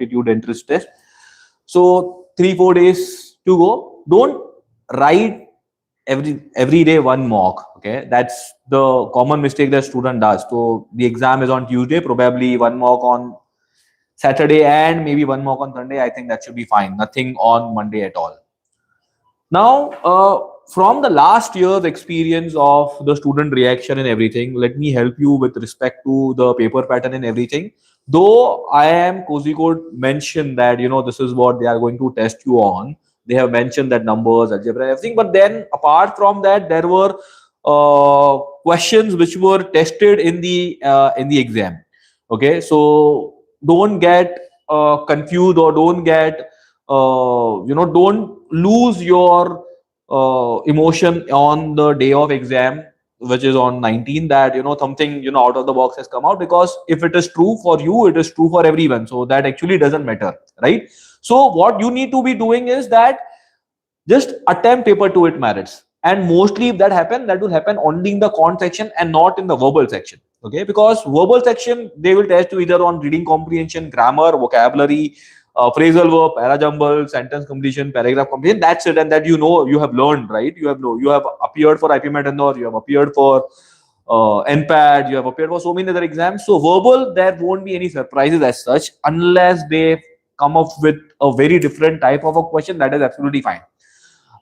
aptitude entrance test. So 3-4 days to go. Don't write every day one mock. Okay, that's the common mistake that student does. So the exam is on Tuesday, probably one mock on Saturday and maybe one mock on Sunday. I think that should be fine. Nothing on Monday at all. Now, from the last year's experience of the student reaction and everything, let me help you with respect to the paper pattern and everything. Though IIM Kozhikode mentioned that, this is what they are going to test you on. They have mentioned that numbers, algebra, everything. But then apart from that, there were questions which were tested in the exam. Okay, so don't get confused, or don't get don't lose your emotion on the day of exam, which is on 19, that something out of the box has come out, because if it is true for you, it is true for everyone, so that actually doesn't matter, right? So what you need to be doing is that just attempt paper 2, it merits. And mostly if that happen, that will happen only in the quant section and not in the verbal section. Okay, because verbal section, they will test you either on reading comprehension, grammar, vocabulary, phrasal verb, parajumble, sentence completion, paragraph completion. That's it, and that you have learned, right? You have appeared for IPMAT and or you have appeared for NPAD, you have appeared for so many other exams. So verbal, there won't be any surprises as such, unless they come up with a very different type of a question. That is absolutely fine.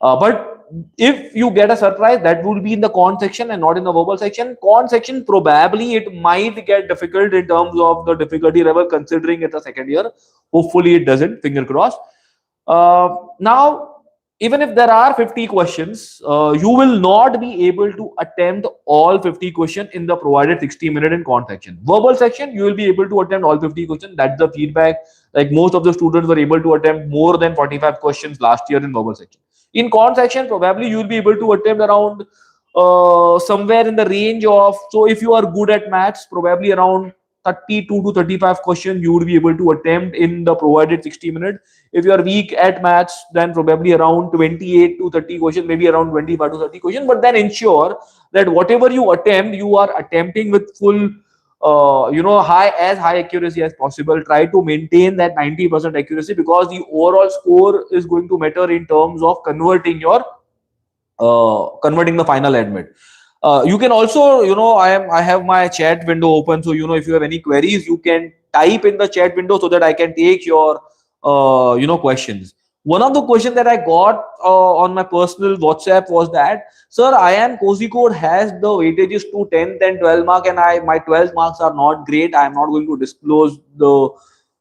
But if you get a surprise, that would be in the quant section and not in the verbal section. Quant section, probably it might get difficult in terms of the difficulty level, considering it's a second year. Hopefully it doesn't, finger crossed. Now, even if there are 50 questions, you will not be able to attempt all 50 questions in the provided 60-minute in quant section. Verbal section, you will be able to attempt all 50 questions. That's the feedback. Like most of the students were able to attempt more than 45 questions last year in verbal section. In quant section, probably you will be able to attempt around somewhere in the range of, so if you are good at maths, probably around 32 to 35 questions you would be able to attempt in the provided 60 minutes. If you are weak at maths, then probably around 28 to 30 questions, maybe around 25 to 30 questions. But then ensure that whatever you attempt, you are attempting with full high accuracy as possible. Try to maintain that 90% accuracy, because the overall score is going to matter in terms of converting the final admit. You can also, I have my chat window open, so if you have any queries, you can type in the chat window so that I can take your questions. One of the questions that I got on my personal WhatsApp was that, sir, IIM Kozhikode has the weightages to 10th and 12th mark, and my 12th marks are not great. I am not going to disclose the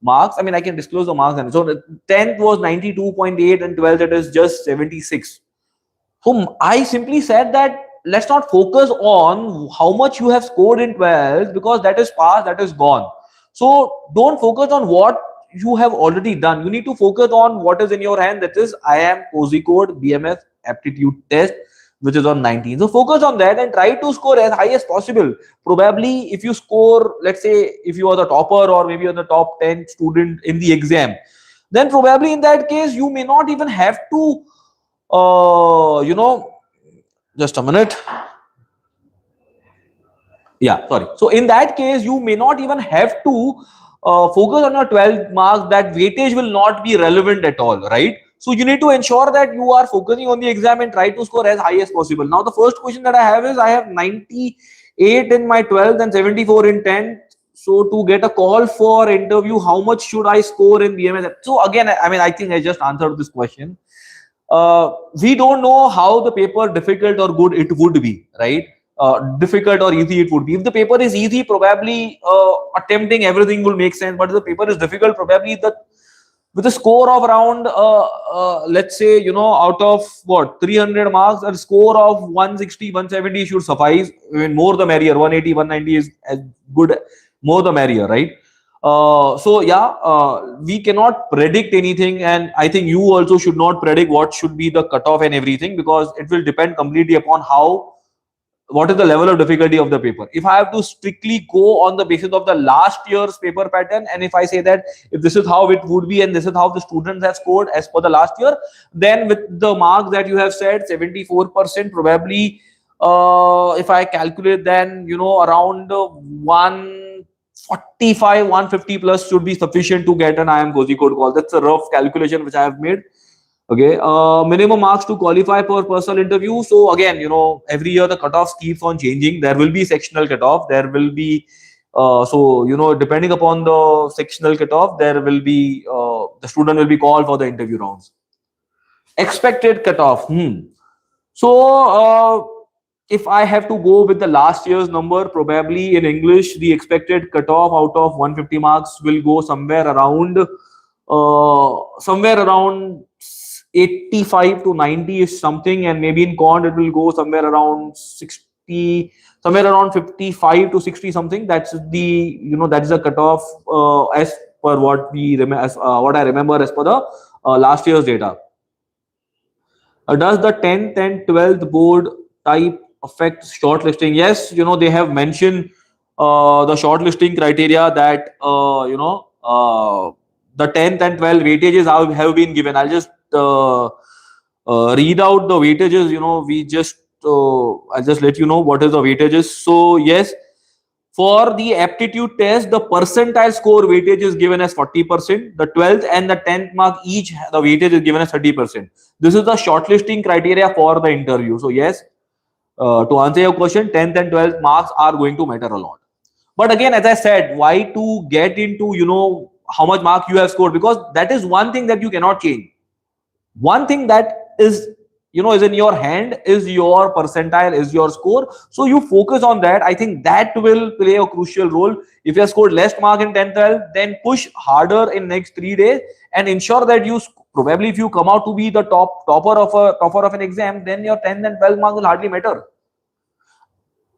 marks. I mean, I can disclose the marks. And so the 10th was 92.8 and 12th it is just 76. So I simply said that let's not focus on how much you have scored in 12th, because that is past, that is gone. So don't focus on what you have already done. You need to focus on what is in your hand, that is IIM Kozhikode BMS aptitude test, which is on 19. So focus on that and try to score as high as possible. Probably if you score, let's say if you are the topper or maybe on the top 10 student in the exam, then probably in that case you may not even have to just a minute. Yeah, sorry. So in that case, you may not even have to focus on your 12 marks. That weightage will not be relevant at all, right? So you need to ensure that you are focusing on the exam and try to score as high as possible. Now, the first question that I have is, I have 98 in my 12th and 74 in 10th. So to get a call for interview, how much should I score in BMS? So again, I think I just answered this question. We don't know how the paper difficult or good it would be, right? Difficult or easy it would be. If the paper is easy, probably attempting everything will make sense. But if the paper is difficult, probably with a score of around let's say out of what 300 marks, a score of 160 170 should suffice. I mean, more the merrier. 180 190 is as good, more the merrier, right? We cannot predict anything, and I think you also should not predict what should be the cutoff and everything, because it will depend completely upon what is the level of difficulty of the paper. If I have to strictly go on the basis of the last year's paper pattern, and if I say that if this is how it would be and this is how the students have scored as per the last year, then with the marks that you have said, 74%, probably if I calculate, then around 45, 150 plus should be sufficient to get an IIM Cozy Code call. That's a rough calculation which I have made. Okay, minimum marks to qualify for personal interview. So again, every year the cutoffs keeps on changing. There will be sectional cutoff. There will be depending upon the sectional cutoff, there will be the student will be called for the interview rounds. Expected cutoff. So if I have to go with the last year's number, probably in English, the expected cutoff out of 150 marks will go somewhere around 85 to 90 is something, and maybe in quant it will go somewhere around 60, somewhere around 55 to 60 something. That's that is the cutoff as per what we what I remember as per the last year's data. Does the 10th and 12th board type affect shortlisting? Yes, they have mentioned the shortlisting criteria that the 10th and 12th weightages have been given. I'll just read out the weightages. I'll just let you know what is the weightages. So yes, for the aptitude test, the percentile score weightage is given as 40%. The 12th and the 10th mark each, the weightage is given as 30%. This is the shortlisting criteria for the interview. So yes, to answer your question, 10th and 12th marks are going to matter a lot. But again, as I said, why to get into how much mark you have scored? Because that is one thing that you cannot change. One thing that is is in your hand is your percentile, is your score. So you focus on that. I think that will play a crucial role. If you have scored less mark in 10th, 12th, then push harder in next 3 days and ensure that you probably, if you come out to be the topper of an exam, then your 10th and 12th mark will hardly matter.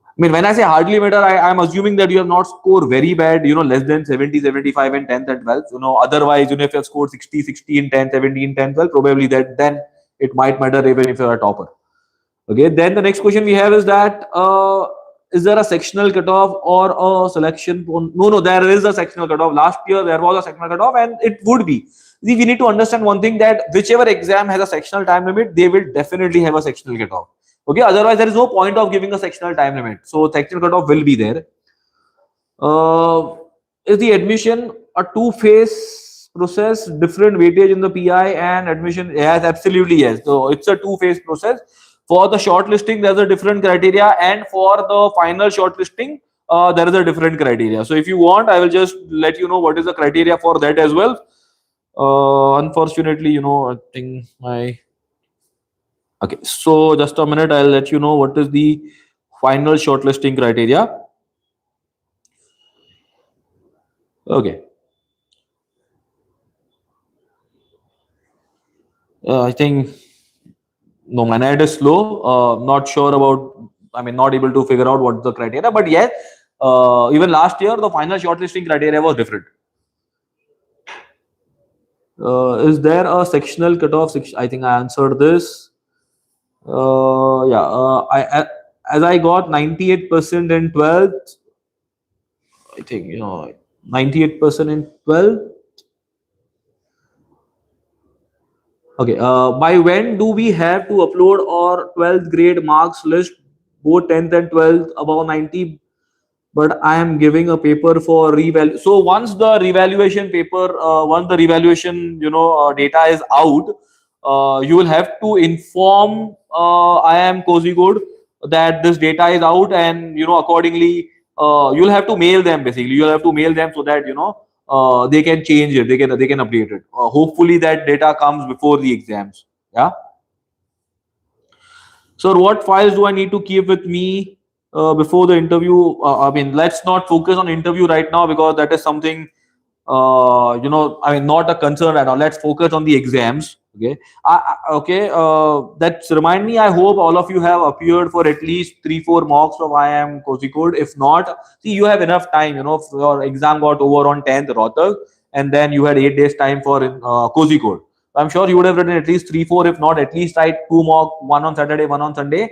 I mean, when I say hardly matter, I'm assuming that you have not scored very bad, less than 70, 75 in 10th and 12th. Otherwise, if you have scored 60, 60 in 10th, 70 in 10th, 12th, probably then it might matter even if you're a topper. Okay, then the next question we have is that, is there a sectional cutoff or a selection? No, there is a sectional cutoff. Last year, there was a sectional cutoff and it would be. See, we need to understand one thing, that whichever exam has a sectional time limit, they will definitely have a sectional cutoff. Okay, otherwise there is no point of giving a sectional time limit. So sectional cutoff will be there. Is the admission a two-phase process, different weightage in the PI and admission? Yes, absolutely yes. So it's a two-phase process. For the shortlisting, there's a different criteria, and for the final shortlisting, there is a different criteria. So if you want, I will just let you know what is the criteria for that as well. Unfortunately, I think okay. So just a minute, I'll let you know what is the final shortlisting criteria. Okay. I think no, my net is slow. Not sure about. I mean, not able to figure out what the criteria. But yes, even last year the final shortlisting criteria was different. Is there a sectional cutoff? I think I answered this. Yeah. As I got 98% in 12th. I think 98% in 12th. Okay. By when do we have to upload our 12th grade marks list, both 10th and 12th, above 90? But I am giving a paper for reval. So once the revaluation paper, once the revaluation data is out, you will have to inform IIM Cozy Code that this data is out, and accordingly you'll have to mail them. Basically, you'll have to mail them so that they can change it, they can update it. Hopefully that data comes before the exams. Yeah. So what files do I need to keep with me before the interview? I mean, let's not focus on interview right now, because that is something I mean, not a concern at all. Let's focus on the exams. Okay. Okay. That's remind me. I hope all of you have appeared for at least 3-4 mocks of IIM Cozy Code. If not, see, you have enough time. Your exam got over on 10th Rohtak, and then you had 8 days time for Cozy Code. I'm sure you would have written at least 3-4, if not at least write 2 mock, one on Saturday, one on Sunday,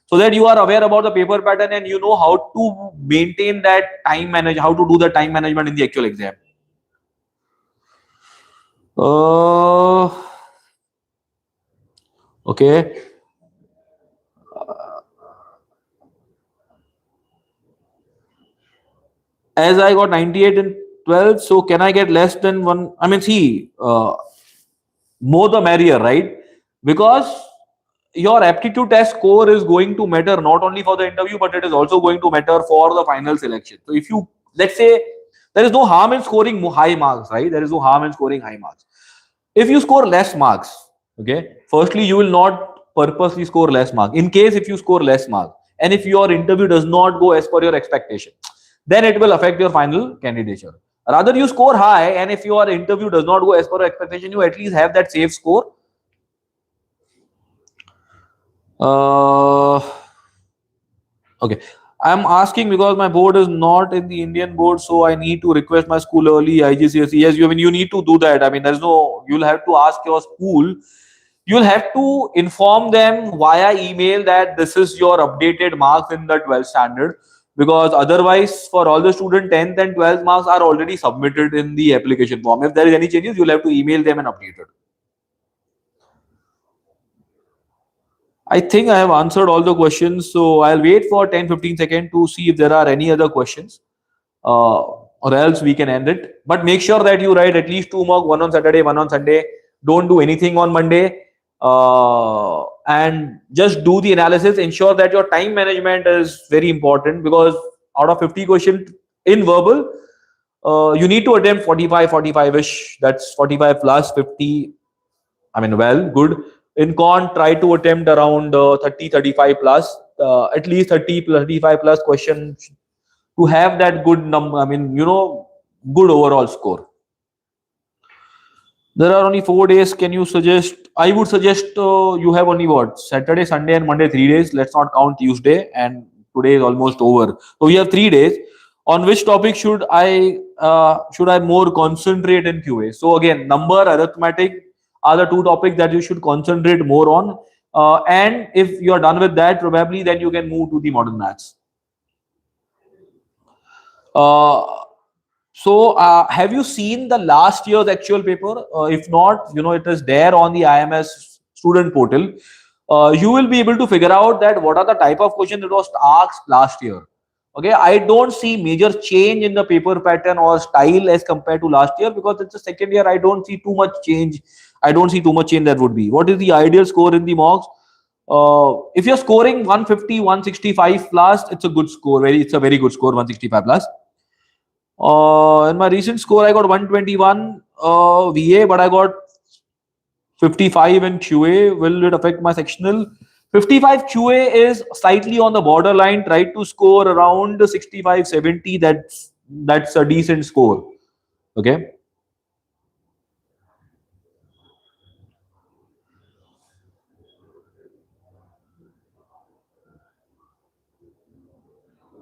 so that you are aware about the paper pattern and you know how to maintain that time manage, how to do the time management in the actual exam. Okay. as I got 98 in 12, so can I get less than one? I mean, see, more the merrier, right? Because your aptitude test score is going to matter not only for the interview, but it is also going to matter for the final selection. So if you, let's say, there is no harm in scoring high marks, right? There is no harm in scoring high marks. If you score less marks, okay, firstly, you will not purposely score less marks. In case if you score less marks, and if your interview does not go as per your expectation, then it will affect your final candidature. Rather, you score high, and if your interview does not go as per expectation, you at least have that safe score. Uh, okay. I'm asking because my board is not in the Indian board, so I need to request my school early IGCSE. Yes, you, I mean, you need to do that. I mean, there's no, you'll have to ask your school. You'll have to inform them via email that this is your updated marks in the 12th standard, because otherwise for all the student 10th and 12th marks are already submitted in the application form. If there is any changes, you'll have to email them and update it. I think I have answered all the questions, so I'll wait for 10-15 seconds to see if there are any other questions, or else we can end it. But make sure that you write at least 2 mock, one on Saturday, one on Sunday. Don't do anything on Monday, and just do the analysis. Ensure that your time management is very important, because out of 50 questions in verbal, you need to attempt 45-45ish. That's 45 plus 50. I mean, well, good. In con, try to attempt around 30-35 plus, at least 30 plus 35 plus questions to have that good number. I mean, good overall score. There are only 4 days. Can you suggest? I would suggest you have only what? Saturday, Sunday, and Monday, 3 days. Let's not count Tuesday, and today is almost over. So we have 3 days. On which topic should I more concentrate in QA? So again, number, arithmetic are the two topics that you should concentrate more on. And if you are done with that, probably then you can move to the modern maths. So have you seen the last year's actual paper? If not, it is there on the IMS student portal. You will be able to figure out that what are the type of questions that was asked last year. Okay, I don't see major change in the paper pattern or style as compared to last year, because it's the second year. I don't see too much change. I don't see too much change that would be. What is the ideal score in the mocks? If you're scoring 150, 165 plus, it's a good score. It's a very good score, 165 plus. In my recent score, I got 121 VA, but I got 55 in QA. Will it affect my sectional? 55 QA is slightly on the borderline. Try to score around 65-70. That's a decent score. Okay.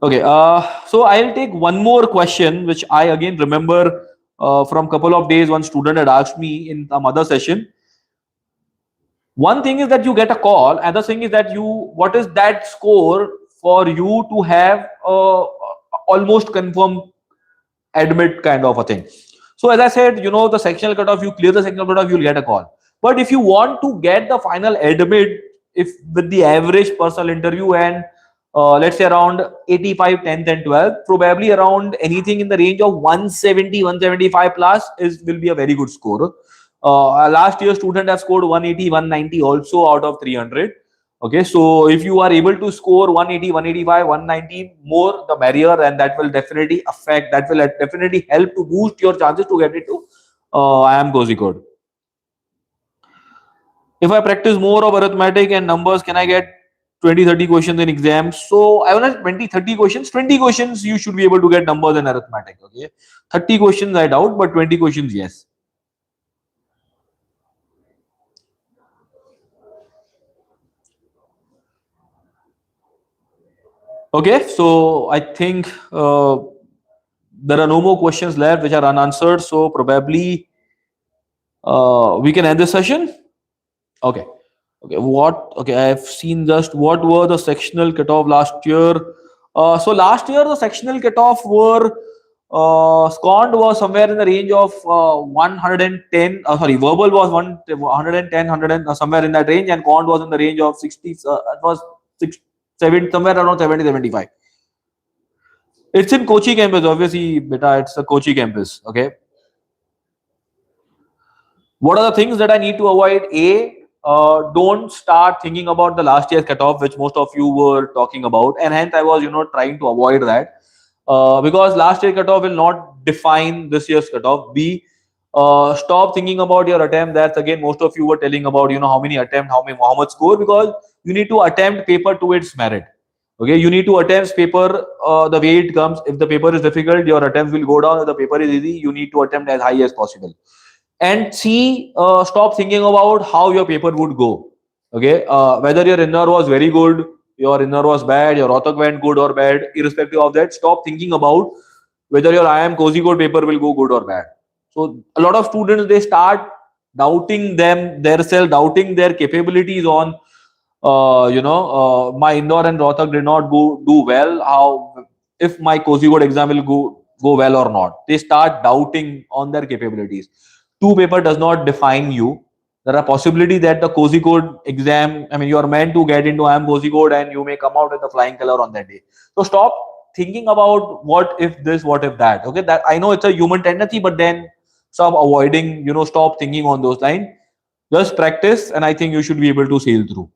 Okay. So I'll take one more question, which I again remember from couple of days. One student had asked me in some other session. One thing is that you get a call. Other thing is that what is that score for you to have almost confirmed admit kind of a thing. So as I said, the sectional cutoff, you clear the sectional cutoff, you'll get a call. But if you want to get the final admit, if with the average personal interview and let's say around 85, 10th and 12th, probably around anything in the range of 170, 175 plus will be a very good score. Last year student has scored 180, 190 also out of 300. Okay, so if you are able to score 180, 185, 190, more the merrier, and that will definitely definitely help to boost your chances to get into IIM Kozhikode. If I practice more of arithmetic and numbers, can I get 20-30 questions in exams? So I want 20-30 questions. 20 questions you should be able to get numbers in arithmetic. Okay, 30 questions I doubt, but 20 questions yes. Okay, so I think there are no more questions left which are unanswered. So probably we can end this session. Okay. Okay. Okay. I've seen just what were the sectional cutoff last year. So last year the sectional cutoff were SCOND was somewhere in the range of 110. Sorry, verbal was 110, 100, somewhere in that range, and COND was in the range of 60. It was 6, 7, somewhere around 70, 75. It's in Kochi campus, obviously, beta. It's a Kochi campus. Okay. What are the things that I need to avoid? Don't start thinking about the last year's cutoff, which most of you were talking about, and hence I was, trying to avoid that, because last year cutoff will not define this year's cutoff. Stop thinking about your attempt. That's again most of you were telling about, how many attempt, how much score, because you need to attempt paper to its merit. Okay, you need to attempt paper the way it comes. If the paper is difficult, your attempts will go down. If the paper is easy, you need to attempt as high as possible. And stop thinking about how your paper would go. Okay, whether your inner was very good, your inner was bad, your author went good or bad, irrespective of that, stop thinking about whether your IIM cozy code paper will go good or bad. So a lot of students, they start doubting their self, doubting their capabilities on, my Indore and Rohtak did not do well. How, if my cozy code exam will go well or not? They start doubting on their capabilities. Two paper does not define you. There are possibility that the cozy code exam, I mean, you are meant to get into IIM cozy code and you may come out with a flying color on that day. So stop thinking about what if this, what if that. Okay, that I know it's a human tendency, but then stop avoiding, stop thinking on those lines. Just practice, and I think you should be able to sail through.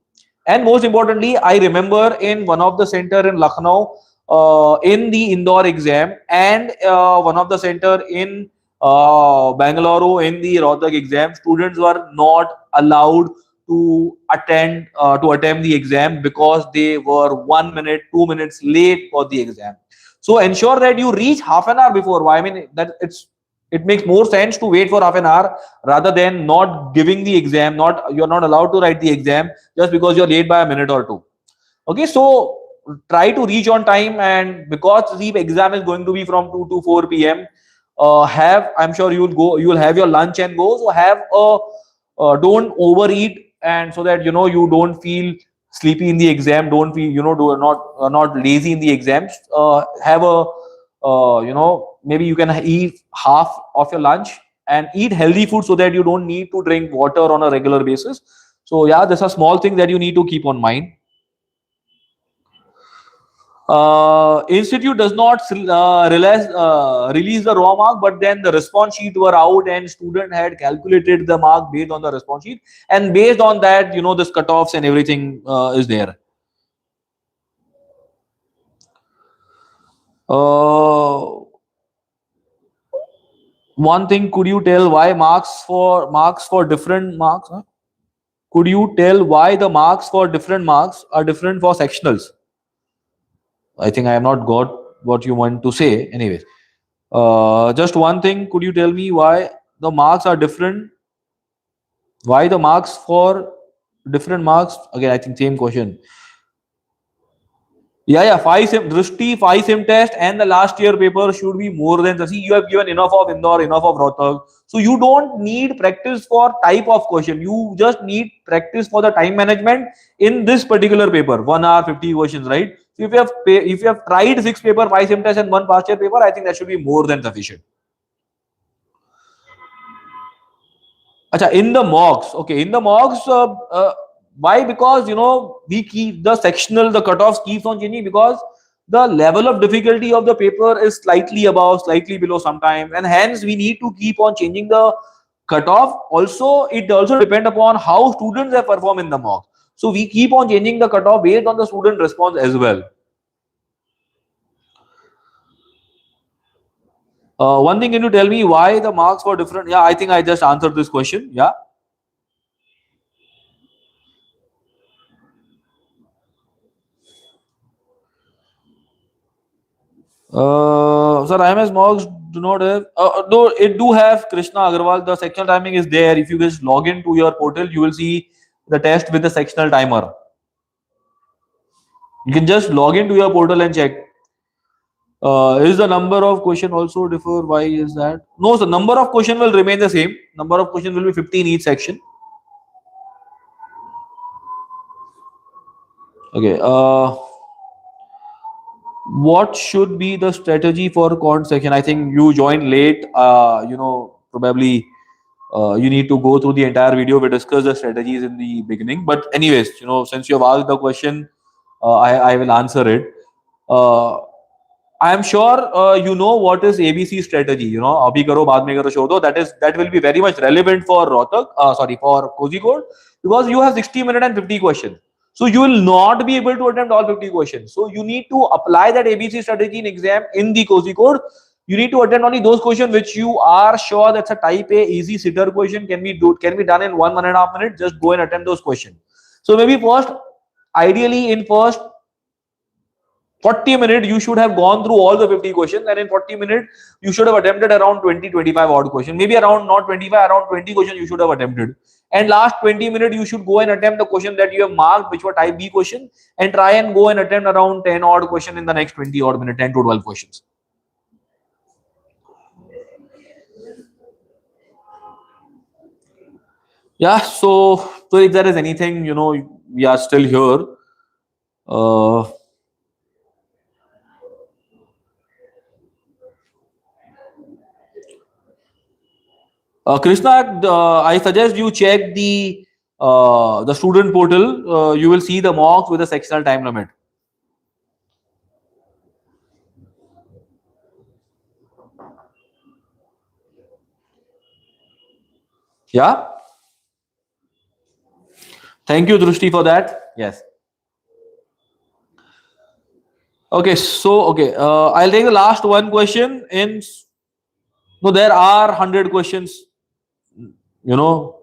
And most importantly, I remember in one of the center in Lucknow, in the Indore exam, and one of the center in Bangalore in the Rohtak exam, students were not allowed to attempt the exam because they were 1 minute, 2 minutes late for the exam. So ensure that you reach half an hour before. Why? I mean, it makes more sense to wait for half an hour rather than not giving the exam. You're not allowed to write the exam just because you're late by a minute or two. Okay, so try to reach on time, and because the exam is going to be from 2 to 4 p.m. I'm sure you'll have your lunch and go. So don't overeat, and so that you don't feel sleepy in the exam, don't feel, do not lazy in the exams. Have a maybe you can eat half of your lunch and eat healthy food so that you don't need to drink water on a regular basis. So yeah, there's a small thing that you need to keep on mind. Institute does not release the raw mark, but then the response sheet were out and student had calculated the mark based on the response sheet, and based on that, this cutoffs and everything is there. One thing, could you tell why marks for different marks? Huh? Could you tell why the marks for different marks are different for sectionals? I think I have not got what you want to say. Anyways, just one thing. Could you tell me why the marks are different? Why the marks for different marks? Again, I think same question. Yeah. Drishti, 5 sim test and the last year paper should be more than the. See, you have given enough of Indore, enough of Rohtak. So you don't need practice for type of question. You just need practice for the time management in this particular paper. 1 hour, 50 questions, right? So if you have tried 6 paper, 5 sim test and 1 past year paper, I think that should be more than sufficient. Acha, in the mocks, okay, in the mocks, why? Because we keep the cutoffs keeps on changing because the level of difficulty of the paper is slightly above, slightly below sometimes, and hence we need to keep on changing the cutoff. Also, it also depend upon how students have performed in the mock. So we keep on changing the cutoff based on the student response as well. One thing, can you tell me why the marks were different? Yeah, I think I just answered this question. Yeah. Sir, IMS mocks do not have. Though it do have Krishna Agarwal. The sectional timing is there. If you just log into your portal, you will see the test with the sectional timer. You can just log into your portal and check. Is the number of question also differ? Why is that? No, the number of question will remain the same. Number of question will be 15 each section. Okay. What should be the strategy for quant section? I think you joined late. Probably you need to go through the entire video. We discussed the strategies in the beginning. But anyways, since you have asked the question, I will answer it. I am sure you know what is ABC strategy. You know, abhi karo, baad mein karo, show do. That will be very much relevant for Rohtak. Sorry, for Kozhikode, because you have 60 minutes and 50 questions. So you will not be able to attempt all 50 questions. So you need to apply that ABC strategy in exam in the Kozhikode. You need to attempt only those questions which you are sure that's a type A easy sitter question, can be done in 1.5 minutes. Just go and attempt those questions. So maybe first, ideally in first 40 minutes you should have gone through all the 50 questions, and in 40 minutes you should have attempted around 20-25 odd questions, maybe around not 25, around 20 questions you should have attempted. And last 20 minutes you should go and attempt the question that you have marked which were type B question, and try and go and attempt around 10 odd question in the next 20 odd minutes, 10 to 12 questions. Yeah, so if there is anything, you know, we are still here. uh Krishna, I suggest you check the student portal. You will see the mocks with the sectional time limit. Yeah. Thank you, Drushti, for that. Yes. Okay. So okay, I'll take the last one question. In no, there are 100 questions. You know,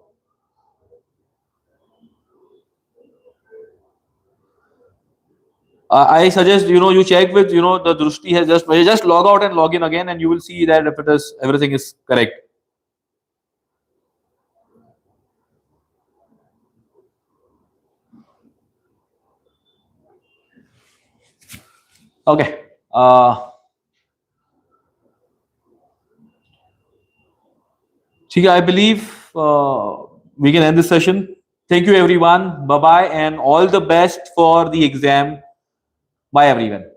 I suggest you check with the Drushti has just log out and log in again, and you will see that if it is everything is correct. Okay. See, I believe we can end this session. Thank you, everyone. Bye bye, and all the best for the exam. Bye, everyone.